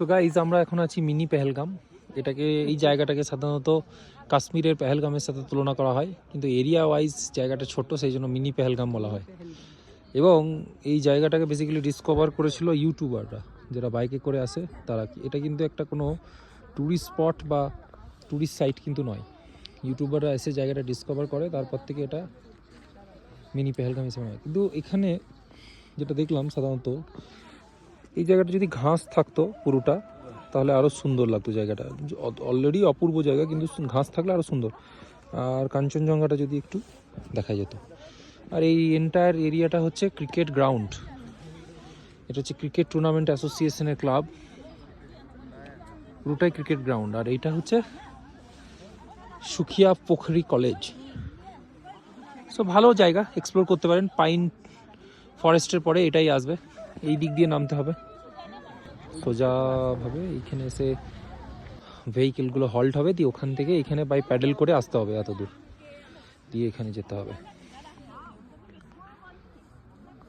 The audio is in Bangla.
তো গাইজ আমরা এখন আছি মিনি পেহেলগাম। এই জায়গাটাকে সাধারণত কাশ্মীরের পেহেলগামের সাথে তুলনা করা হয়, কিন্তু এরিয়া ওয়াইজ জায়গাটা ছোট, সেই জন্য মিনি পেহেলগাম বলা হয়। এবং এই জায়গাটাকে বেসিক্যালি ডিসকভার করেছিল ইউটিউবাররা, যারা বাইকে করে আসে তারা। এটা কিন্তু একটা কোনো ট্যুরিস্ট স্পট বা ট্যুরিস্ট সাইট কিন্তু নয়। ইউটিউবাররা এসে জায়গাটা ডিসকভার করে, তারপর থেকে এটা মিনি পেহেলগাম হিসেবে নয়। কিন্তু এখানে যেটা দেখলাম, সাধারণত এই জায়গাটা যদি ঘাস থাকতো পুরোটা, তাহলে আরও সুন্দর লাগতো জায়গাটা। অলরেডি অপূর্ব জায়গা, কিন্তু ঘাস থাকলে আরও সুন্দর। আর কাঞ্চনজঙ্ঘাটা যদি একটু দেখা যেত। আর এই এন্টায়ার এরিয়াটা হচ্ছে ক্রিকেট গ্রাউন্ড। এটা হচ্ছে ক্রিকেট টুর্নামেন্ট অ্যাসোসিয়েশনের ক্লাব, পুরোটাই ক্রিকেট গ্রাউন্ড। আর এইটা হচ্ছে সুখিয়া পোখরি কলেজ। সো ভালো জায়গা, এক্সপ্লোর করতে পারেন। পাইন ফরেস্টের পরে এটাই আসবে। এই দিক দিয়ে নামতে হবে সোজাভাবে, এইখানে এসে ভেহিকেলগুলো হল্ট হবে, দিয়ে ওখান থেকে এখানে বাই প্যাডেল করে আসতে হবে, এত দূর দিয়ে এখানে যেতে হবে।